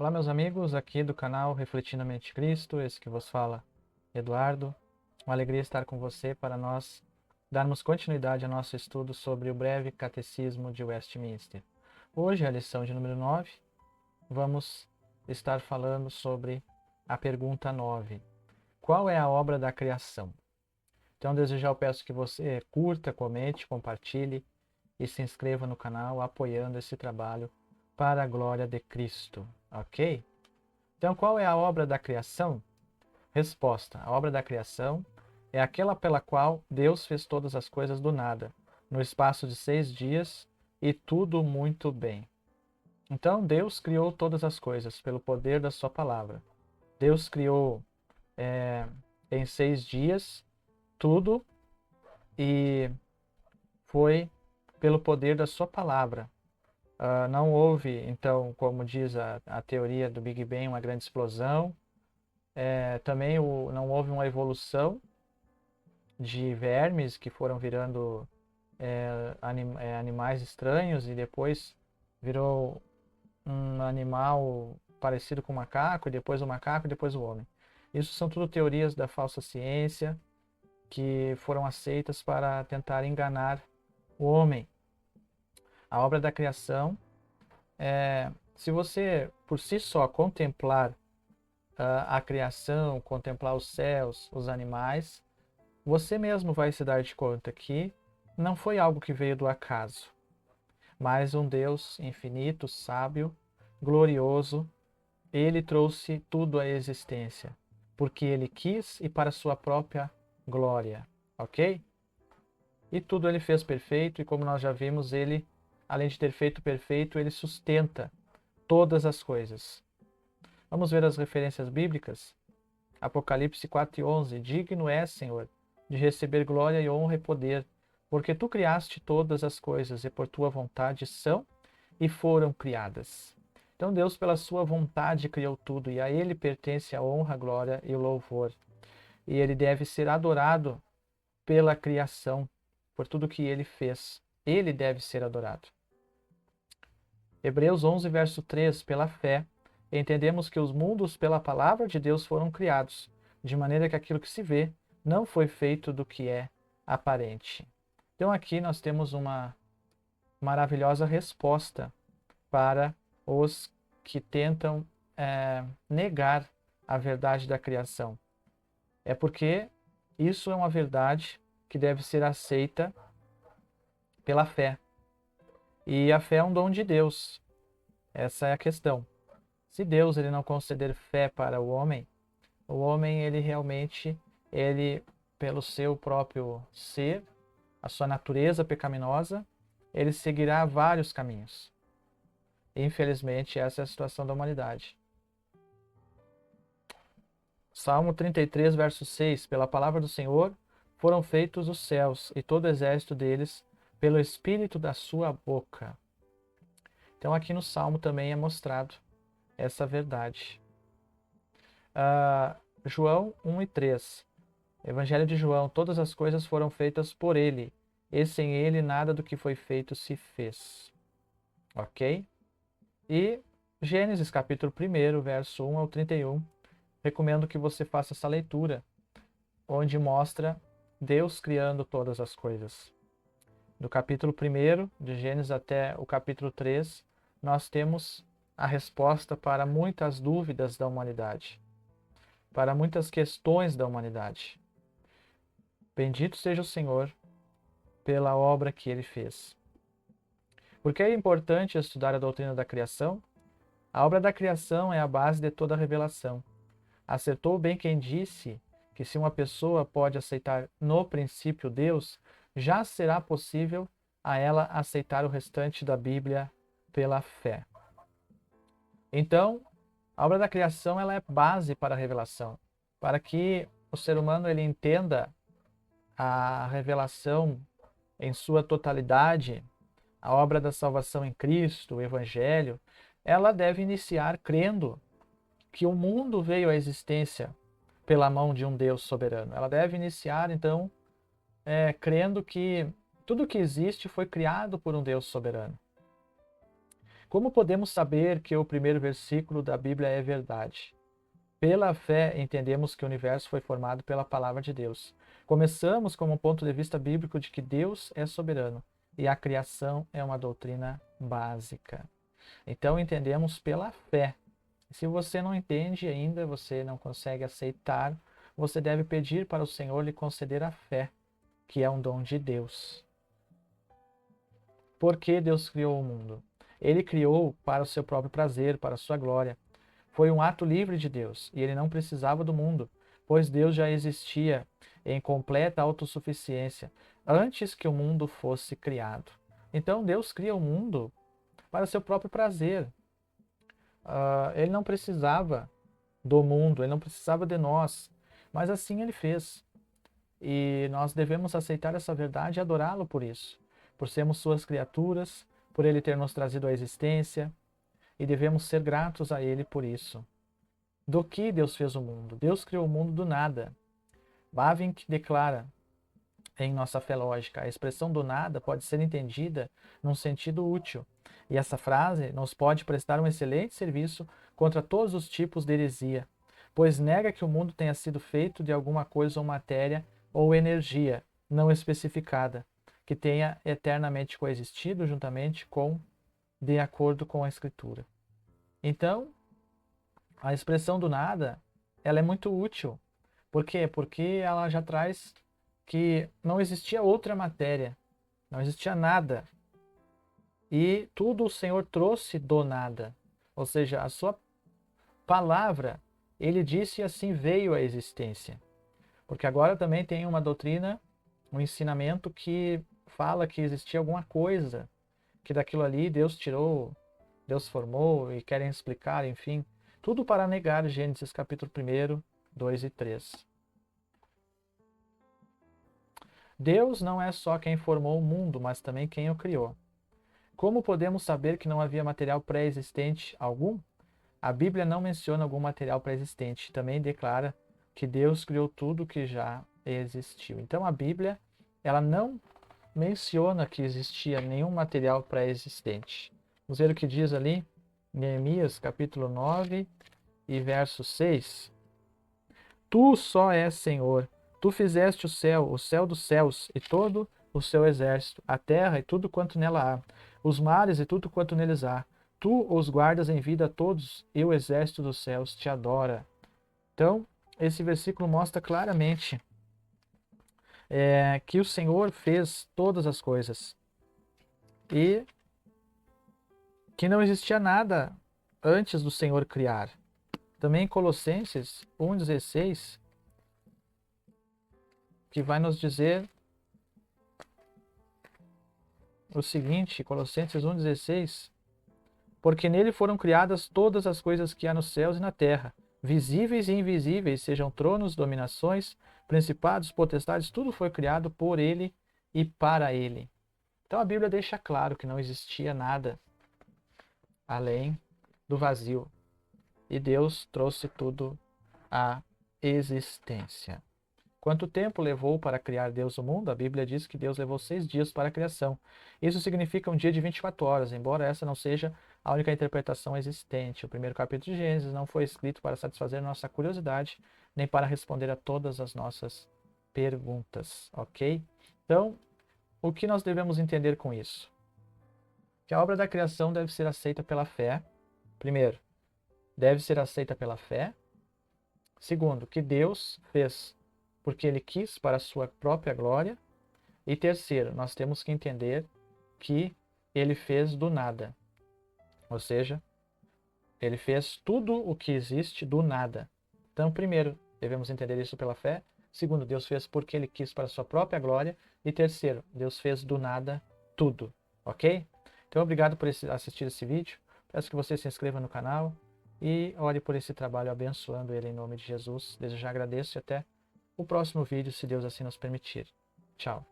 Olá, meus amigos, aqui do canal Refletindo a Mente de Cristo, esse que vos fala, Eduardo. Uma alegria estar com você para nós darmos continuidade ao nosso estudo sobre o breve Catecismo de Westminster. Hoje, a lição de número 9, vamos estar falando sobre a pergunta 9. Qual é a obra da criação? Então, desde já eu peço que você curta, comente, compartilhe e se inscreva no canal apoiando esse trabalho para a glória de Cristo, ok? Então, qual é a obra da criação? Resposta: a obra da criação é aquela pela qual Deus fez todas as coisas do nada, no espaço de 6 dias, e tudo muito bem. Então, Deus criou todas as coisas pelo poder da sua palavra. Deus criou em 6 dias tudo e foi pelo poder da sua palavra. Não houve, então, como diz a teoria do Big Bang, uma grande explosão. Também não houve uma evolução de vermes que foram virando animais estranhos e depois virou um animal parecido com o macaco, e depois o macaco e depois o homem. Isso são tudo teorias da falsa ciência que foram aceitas para tentar enganar o homem. A obra da criação, se você por si só contemplar a criação, contemplar os céus, os animais, você mesmo vai se dar de conta que não foi algo que veio do acaso, mas um Deus infinito, sábio, glorioso, ele trouxe tudo à existência, porque ele quis e para sua própria glória, ok? E tudo ele fez perfeito, e como nós já vimos, ele, além de ter feito perfeito, ele sustenta todas as coisas. Vamos ver as referências bíblicas? Apocalipse 4:11. Digno és, Senhor, de receber glória e honra e poder, porque tu criaste todas as coisas e por tua vontade são e foram criadas. Então Deus, pela sua vontade, criou tudo, e a ele pertence a honra, a glória e o louvor. E ele deve ser adorado pela criação, por tudo que ele fez. Ele deve ser adorado. Hebreus 11, verso 3. Pela fé, entendemos que os mundos pela palavra de Deus foram criados, de maneira que aquilo que se vê não foi feito do que é aparente. Então aqui nós temos uma maravilhosa resposta para os que tentam negar a verdade da criação. É porque isso é uma verdade que deve ser aceita pela fé. E a fé é um dom de Deus. Essa é a questão. Se Deus ele não conceder fé para o homem ele realmente, ele pelo seu próprio ser, a sua natureza pecaminosa, ele seguirá vários caminhos. Infelizmente, essa é a situação da humanidade. Salmo 33, verso 6. Pela palavra do Senhor foram feitos os céus, e todo o exército deles, pelo espírito da sua boca. Então aqui no Salmo também é mostrado essa verdade. João 1 e 3. Evangelho de João. Todas as coisas foram feitas por ele, e sem ele nada do que foi feito se fez. Ok? E Gênesis capítulo 1, verso 1 ao 31. Recomendo que você faça essa leitura, onde mostra Deus criando todas as coisas. Do capítulo 1 de Gênesis até o capítulo 3, nós temos a resposta para muitas dúvidas da humanidade, para muitas questões da humanidade. Bendito seja o Senhor pela obra que ele fez. Por que é importante estudar a doutrina da criação? A obra da criação é a base de toda a revelação. Acertou bem quem disse que se uma pessoa pode aceitar no princípio Deus, já será possível a ela aceitar o restante da Bíblia pela fé. Então, a obra da criação ela é base para a revelação, para que o ser humano ele entenda a revelação em sua totalidade, a obra da salvação em Cristo, o Evangelho, ela deve iniciar crendo que o mundo veio à existência pela mão de um Deus soberano. Ela deve iniciar, então, crendo que tudo que existe foi criado por um Deus soberano. Como podemos saber que o primeiro versículo da Bíblia é verdade? Pela fé, entendemos que o universo foi formado pela palavra de Deus. Começamos com um ponto de vista bíblico de que Deus é soberano e a criação é uma doutrina básica. Então, entendemos pela fé. Se você não entende ainda, você não consegue aceitar, você deve pedir para o Senhor lhe conceder a fé, que é um dom de Deus. Por que Deus criou o mundo? Ele criou para o seu próprio prazer, para a sua glória. Foi um ato livre de Deus, e ele não precisava do mundo, pois Deus já existia em completa autossuficiência antes que o mundo fosse criado. Então Deus cria o mundo para o seu próprio prazer. Ele não precisava do mundo, ele não precisava de nós, mas assim ele fez. E nós devemos aceitar essa verdade e adorá-lo por isso, por sermos suas criaturas, por ele ter nos trazido à existência, e devemos ser gratos a ele por isso. Do que Deus fez o mundo? Deus criou o mundo do nada. Bavinck declara em Nossa Fé Lógica: a expressão do nada pode ser entendida num sentido útil, e essa frase nos pode prestar um excelente serviço contra todos os tipos de heresia, pois nega que o mundo tenha sido feito de alguma coisa ou matéria ou energia não especificada, que tenha eternamente coexistido juntamente com, de acordo com a Escritura. Então, a expressão do nada, ela é muito útil. Por quê? Porque ela já traz que não existia outra matéria, não existia nada. E tudo o Senhor trouxe do nada. Ou seja, a sua palavra, ele disse e assim veio à existência. Porque agora também tem uma doutrina, um ensinamento que fala que existia alguma coisa, que daquilo ali Deus tirou, Deus formou e querem explicar, enfim. Tudo para negar Gênesis capítulo 1, 2 e 3. Deus não é só quem formou o mundo, mas também quem o criou. Como podemos saber que não havia material pré-existente algum? A Bíblia não menciona algum material pré-existente, também declara que Deus criou tudo que já existiu. Então a Bíblia, ela não menciona que existia nenhum material pré-existente. Vamos ver o que diz ali, Neemias capítulo 9 e verso 6. Tu só és Senhor, tu fizeste o céu dos céus e todo o seu exército, a terra e tudo quanto nela há, os mares e tudo quanto neles há. Tu os guardas em vida a todos, e o exército dos céus te adora. Então, esse versículo mostra claramente que o Senhor fez todas as coisas e que não existia nada antes do Senhor criar. Também Colossenses 1,16, que vai nos dizer o seguinte, Colossenses 1,16, porque nele foram criadas todas as coisas que há nos céus e na terra, visíveis e invisíveis, sejam tronos, dominações, principados, potestades, tudo foi criado por ele e para ele. Então a Bíblia deixa claro que não existia nada além do vazio. E Deus trouxe tudo à existência. Quanto tempo levou para criar Deus o mundo? A Bíblia diz que Deus levou 6 dias para a criação. Isso significa um dia de 24 horas, embora essa não seja a única interpretação existente. O primeiro capítulo de Gênesis não foi escrito para satisfazer nossa curiosidade, nem para responder a todas as nossas perguntas, ok? Então, o que nós devemos entender com isso? Que a obra da criação deve ser aceita pela fé. Primeiro, deve ser aceita pela fé. Segundo, que Deus fez porque Ele quis para a sua própria glória. E terceiro, nós temos que entender que Ele fez do nada. Ou seja, Ele fez tudo o que existe do nada. Então, primeiro, devemos entender isso pela fé. Segundo, Deus fez porque Ele quis para a sua própria glória. E terceiro, Deus fez do nada tudo. Ok? Então, obrigado por assistir esse vídeo. Peço que você se inscreva no canal e ore por esse trabalho, abençoando ele em nome de Jesus. Desde já agradeço e até o próximo vídeo, se Deus assim nos permitir. Tchau.